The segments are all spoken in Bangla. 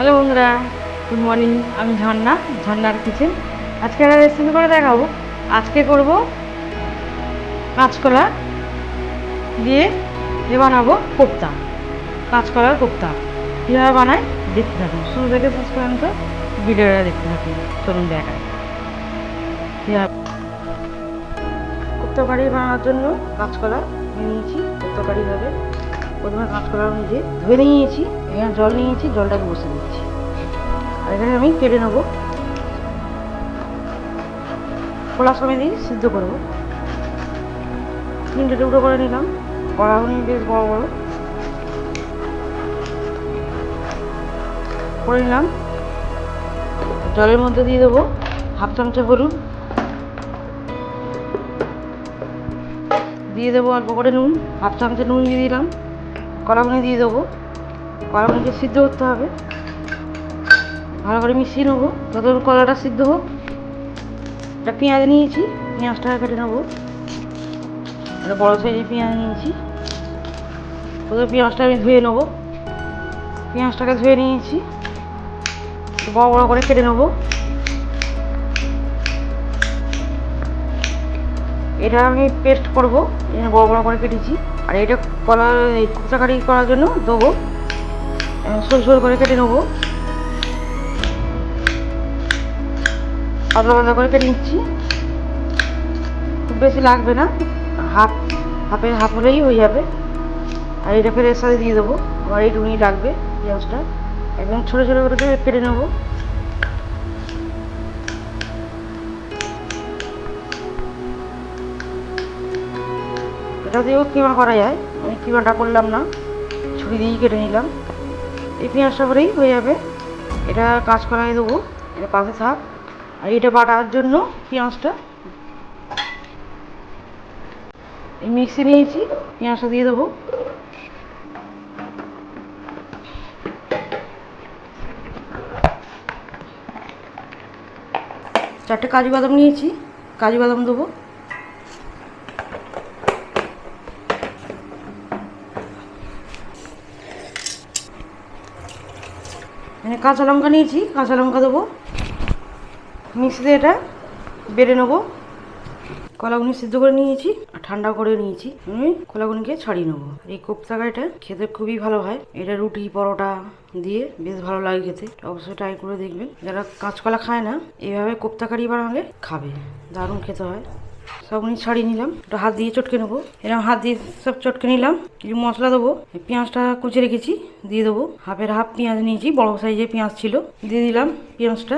হ্যালো বন্ধুরা, গুড মর্নিং। আমি ঝর্ণার কিচেন। আজকে একটা রেসিপি করে দেখাবো। আজকে করব কাঁচকলা দিয়ে বানাবো কোপ্তা। কাঁচকলার কোপ্তা কীভাবে বানায় দেখতে থাকুন, শুরু থেকে শেষ পর্যন্ত ভিডিওটা দেখতে থাকুন। চলুন দেখায় কীভাবে। কোপ্তা কারি বানানোর জন্য কাঁচকলা নিয়েছি। কোপ্তা কারি হবে প্রথমে কাঁচকলা নিজে ধুয়ে নিয়েছি, এখানে জল নিয়েছি, জলটাকে বসে দিচ্ছি। আর এখানে আমি কেটে নেবো, খোলার সময় দিয়ে সিদ্ধ করবো। 3টে টুকরো করে নিলাম, কড়াগুনি বেশ বড় বড় করে নিলাম। জলের মধ্যে দিয়ে দেবো হাফ চামচা হলুদ, দিয়ে দেবো অল্প করে নুন, হাফ চামচা নুন দিয়ে দিলাম। কলাগুনি দিয়ে দেবো, কলাগুনিকে সিদ্ধ করতে হবে, ভালো করে মিশিয়ে নেবো যতক্ষণ কলাটা সিদ্ধ হোক। একটা পেঁয়াজ নিয়েছি, পেঁয়াজটাকে কেটে নেবো। একটা বড়ো সাইজের পেঁয়াজ নিয়েছি, প্রথমে পেঁয়াজটা আমি ধুয়ে নেবো। পেঁয়াজটাকে ধুয়ে নিয়েছি, বড় বড় করে কেটে নেবো। এটা আমি পেস্ট করবো, বড় বড় করে কেটেছি। আর এটা কলার এই কোপ্তা কারি করার জন্য দেবো, সরু সরু করে কেটে নেবো, পাতলা পাতলা করে কেটে নিচ্ছি। খুব বেশি লাগবে না, হাফ হলেই হয়ে যাবে। আর এটা ফের এর সাথে দিয়ে দেবো, আমার এইটুকুনি লাগবে। পেঁয়াজটা একদম ছোটো ছোটো করে কেটে নেবো। এটা দিয়েও কিমা করা যায়, আমি কিমাটা করলাম না, ছুরি দিয়েই কেটে নিলাম। এই পেঁয়াজটা করেই হয়ে যাবে। এটা কাঁচকলায় দেবো, এটা পাশে থাক। আর এটা বাটার জন্য পেঁয়াজটা এই মিক্সি নিয়েছি, পেঁয়াজটা দিয়ে দেবো। চারটে কাজু বাদাম নিয়েছি, কাজু বাদাম দেবো। মানে কাঁচা লঙ্কা নিয়েছি, কাঁচা লঙ্কা দেবো। মিক্সিতে এটা বেটে নেবো। কলাগুনি সিদ্ধ করে নিয়েছি আর ঠান্ডা করে নিয়েছি, আমি কলাগুনিকে ছাড়িয়ে নেবো। এই কোপ্তা কারিটা খেতে খুবই ভালো হয়, এটা রুটি পরোটা দিয়ে বেশ ভালো লাগে খেতে। অবশ্যই ট্রাই করে দেখবেন। যারা কাঁচকলা খায় না, এইভাবে কোপ্তা কারি বানালে খাবে, দারুণ খেতে হয়। সবগুলি ছাড়িয়ে নিলাম, একটু হাত দিয়ে চটকে নেবো। এরকম হাত দিয়ে সব চটকে নিলাম। কিছু মশলা দেবো, পেঁয়াজটা কুচে রেখেছি দিয়ে দেবো। হাফ পেঁয়াজ নিয়েছি, বড় সাইজের পেঁয়াজ ছিল, দিয়ে দিলাম পেঁয়াজটা।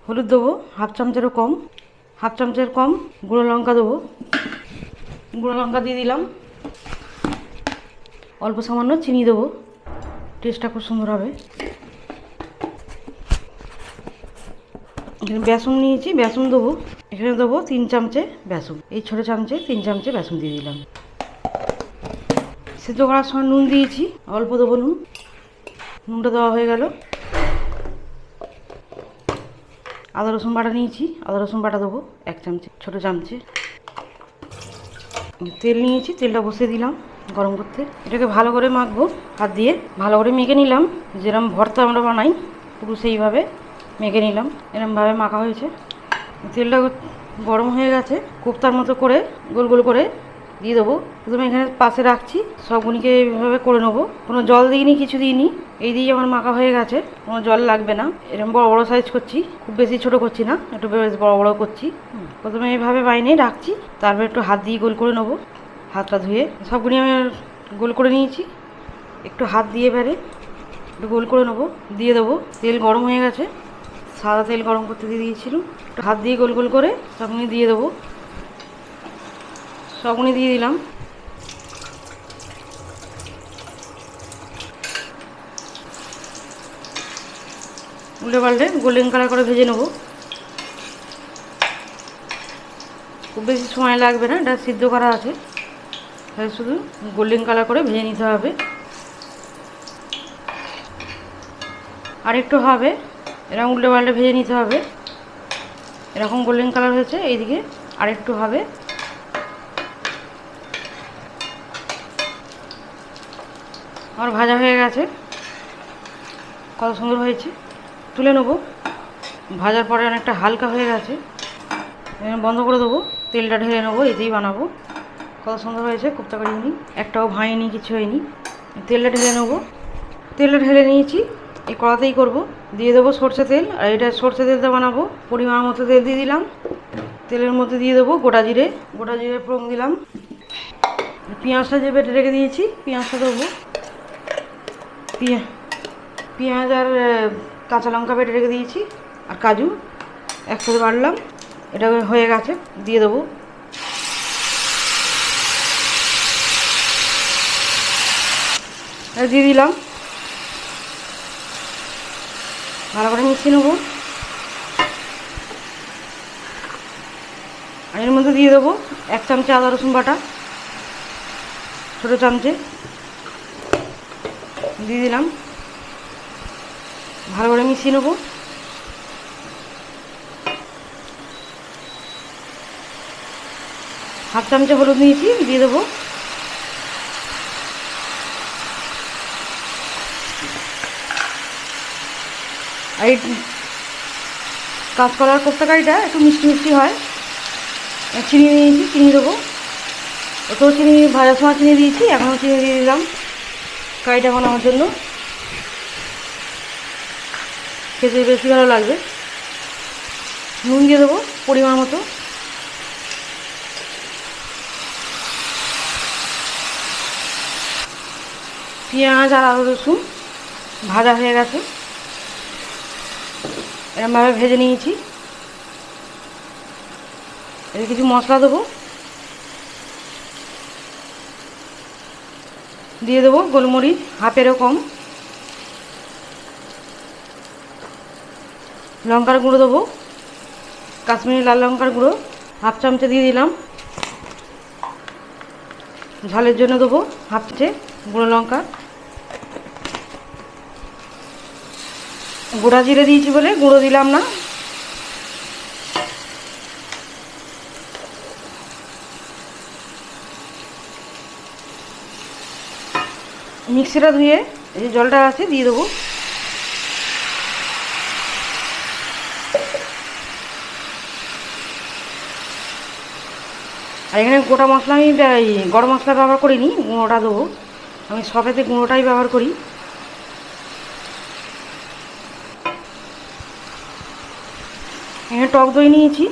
হলুদ দেবো হাফ চামচের কম। গুঁড়ো লঙ্কা দেবো, গুঁড়ো লঙ্কা দিয়ে দিলাম। অল্প সামান্য চিনি দেবো, টেস্টটা খুব সুন্দর হবে। এখানে বেসন নিয়েছি, বেসন দেবো। এখানে দেবো 3 চামচে বেসন, এই ছোটো চামচে 3 চামচে বেসন দিয়ে দিলাম। সিদ্ধ করার সময় নুন দিয়েছি, অল্প দেবো নুন। নুনটা দেওয়া হয়ে গেল। আদা রসুন বাটা নিয়েছি, আদা রসুন বাটা দেবো 1 চামচে, ছোটো চামচে। তেল নিয়েছি, তেলটা বসিয়ে দিলাম গরম করতে। এটাকে ভালো করে মাখবো, হাত দিয়ে ভালো করে মেখে নিলাম। যেরকম ভর্তা আমরা বানাই পুরো সেইভাবে মেখে নিলাম। এরকমভাবে মাখা হয়েছে। তেলটা গরম হয়ে গেছে, কোপ্তার মতো করে গোল গোল করে দিয়ে দেবো। প্রথমে এখানে পাশে রাখছি, সবগুলিকে এইভাবে করে নেবো। কোনো জল দিইনি, কিছু দিইনি, এই দিয়ে আমার মাখা হয়ে গেছে, কোনো জল লাগবে না। এরকম বড় বড় সাইজ করছি, খুব বেশি ছোট করছি না, একটু বেশ বড় বড় করছি। প্রথমে এইভাবে বাইনে রাখছি, তারপর একটু হাত দিয়ে গোল করে নেবো। হাতটা ধুয়ে সবগুলি আমি গোল করে নিয়েছি। একটু হাত দিয়ে এবারে একটু গোল করে নেবো, দিয়ে দেবো। তেল গরম হয়ে গেছে, সাদা তেল গরম করতে দিয়ে দিয়েছিলাম। একটু হাত দিয়ে গোল গোল করে সবগুলি দিয়ে দেবো। সবগুলি দিয়ে দিলাম। উল্টে পাল্টে গোল্ডেন কালার করে ভেজে নেবো। খুব বেশি সময় লাগবে না, এটা সিদ্ধ করা আছে, তাই শুধু গোল্ডেন কালার করে ভেজে নিতে হবে। আর একটু হবে, এরকম উল্টে পাল্টে ভেজে নিতে হবে। এরকম গোল্ডেন কালার হয়েছে, এইদিকে আর একটু হবে। আমার ভাজা হয়ে গেছে। কত সুন্দর হয়েছে। তুলে নেবো। ভাজার পরে অনেকটা হালকা হয়ে গেছে, বন্ধ করে দেবো। তেলটা ঢেলে নেবো, এতেই বানাবো। কত সুন্দর হয়েছে কোপ্তা কারিনি, একটাও ভাঙেনি, কিছু হয়নি। তেলটা ঢেলে নেবো। তেলটা ঢেলে নিয়েছি, এই কড়াতেই করব। দিয়ে দেবো সরষে তেল, আর এটা সরষে তেলটা বানাবো। পরিমাণ মতো তেল দিয়ে দিলাম। তেলের মধ্যে দিয়ে দেবো গোটা জিরে ফোড়ন দিলাম। পেঁয়াজটা যে বেটে রেখে দিয়েছি, পেঁয়াজটা দেবো। পেঁয়াজ আর কাঁচা লঙ্কা বেটে রেখে দিয়েছি, আর কাজু একসাথে বাড়লাম। এটা হয়ে গেছে, দিয়ে দেবো। দিয়ে দিলাম, ভালো করে মিশিয়ে নেবো। আর এর মধ্যে দিয়ে দেবো 1 চামচে আদা রসুন বাটা, ছোটো চামচে দিয়ে দিলাম। ভালো করে মিশিয়ে নেবো। হাফ চামচে হলুদ নিয়েছি, দিয়ে দেবো। আর এই কাঁচকলার কোপ্তা কারিটা একটু মিষ্টি মিষ্টি হয়। চিনি নিয়েছি, চিনি দেবো। ওতেও চিনি ভাজার সময় চিনি দিয়েছি, এখনও চিনি দিয়ে দিলাম কারিটা বানানোর জন্য, খেতে বেশি ভালো লাগবে। নুন দিয়ে দেবো পরিমাণ মতো। পেঁয়াজ আর আদা রসুন ভাজা হয়ে গেছে, এরকমভাবে ভেজে নিয়েছি। এর কিছু মশলা দেবো, দিয়ে দেবো গোলমরিচ হাফেরও কম, লঙ্কার গুঁড়ো দেবো, কাশ্মীরি লাল লঙ্কার গুঁড়ো হাফ চামচে দিয়ে দিলাম। ঝালের জন্য দেবো হাফ চামচে গুঁড়ো লঙ্কা। গোটা জিরে দিয়েছি বলে গুঁড়ো দিলাম না। মিক্সিটা ধুয়ে এই যে জলটা আছে দিয়ে দেবো। আর এখানে গোটা মশলা আমি গরম মশলা ব্যবহার করিনি, গুঁড়োটা দেবো। আমি সবেতে গুঁড়োটাই ব্যবহার করি। এখানে টক দই নিয়েছি,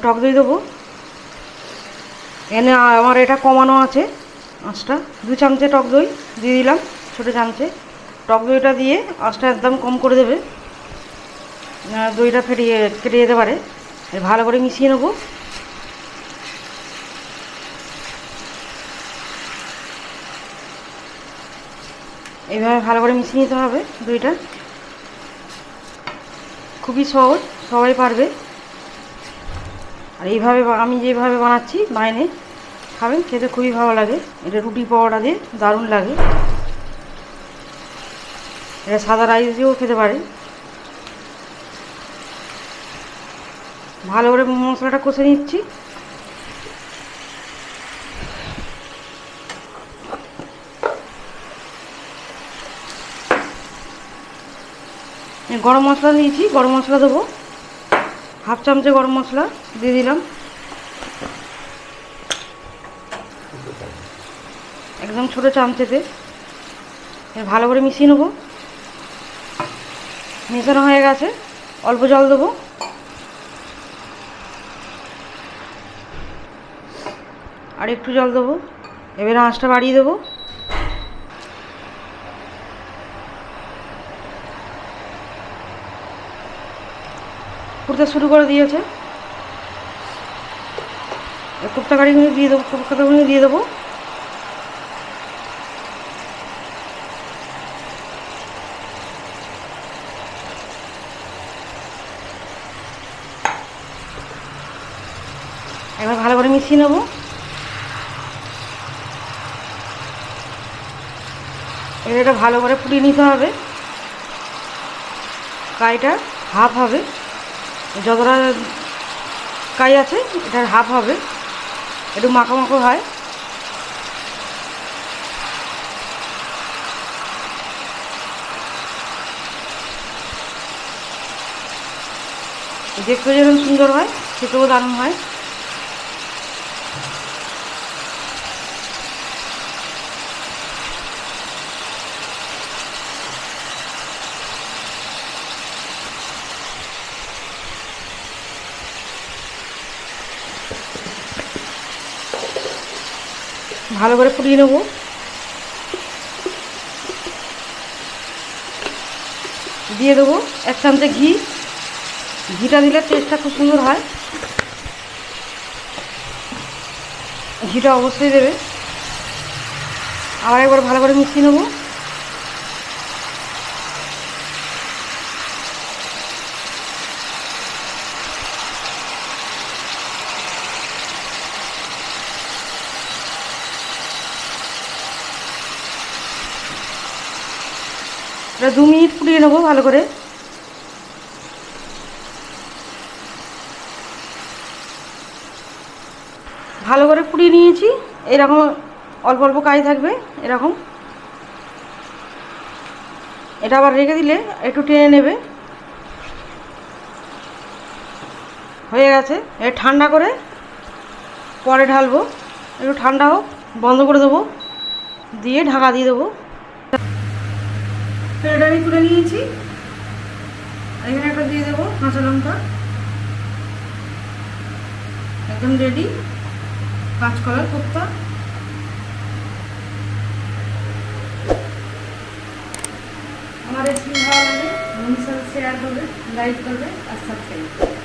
টক দই দেবো। এখানে আমার এটা কমানো আছে আঁচটা, 2 চামচে টক দই দিয়ে দিলাম, ছোটো চামচে। টক দইটা দিয়ে আঁচটা একদম কম করে দেবে, দইটা কেটে যেতে পারে। ভালো করে মিশিয়ে নেবো। এইভাবে ভালো করে মিশিয়ে নিতে হবে দইটা। খুবই সহজ, সবাই পারবে। আর এইভাবে আমি যেভাবে বানাচ্ছি বাইরে খাবেন, খেতে খুবই ভালো লাগে। এটা রুটি পরোটা দিয়ে দারুণ লাগে। এটা সাদা রাইস দিয়েও খেতে পারে। ভালো করে মশলাটা কষে নিচ্ছি। গরম মশলা দিয়েছি, গরম মশলা দেবো হাফ চামচে, গরম মশলা দিয়ে দিলাম। একদম ছোটো চামচেতে ভালো করে মিশিয়ে নেবো। মেশানো হয়ে গেছে, অল্প জল দেবো। আর একটু জল দেবো। এবারে আঁচটা বাড়িয়ে দেবো। ফুটতে শুরু করে দিয়েছে। কোপ্তা কারিগুলো দিয়ে দেবো, কোপ্তাগুলো দিয়ে দেবো। এবার ভালো করে মিশিয়ে নেবো। এবার এটা ভালো করে ফুটিয়ে নিতে হবে। কাইটা হাফ হবে, যতটা কাই আছে এটার হাফ হবে, একটু মাখো মাখো হয়। দেখতেও যেমন সুন্দর হয়, খেতেও দারুণ হয়। ভালো করে ফুটিয়ে নেব। দিয়ে দেবো 1 চামচে ঘি। ঘিটা দিলে টেস্টটা খুব সুন্দর হয়, ঘিটা অবশ্যই দেবে। আবার একবার ভালো করে মিশিয়ে নেব। এটা 2 মিনিট ফুটিয়ে নেবো ভালো করে। ভালো করে ফুটিয়ে নিয়েছি। এরকম অল্প অল্প কাই থাকবে এরকম। এটা আবার রেখে দিলে একটু টেনে নেবে। হয়ে গেছে। এ ঠান্ডা করে পরে ঢালবো। একটু ঠান্ডা হোক, বন্ধ করে দেবো, দিয়ে ঢাকা দিয়ে দেবো। এটা আমি তুলে নিয়েছি। এখানে একটা দিয়ে দেবো কাঁচা লঙ্কা। একদম রেডি কাঁচকলার কোপ্তা। আমার রেসিপি ভালো লাগে, বন্ধুর সাথে শেয়ার করবে, লাইক করবে আর সাবস্ক্রাইব করবে।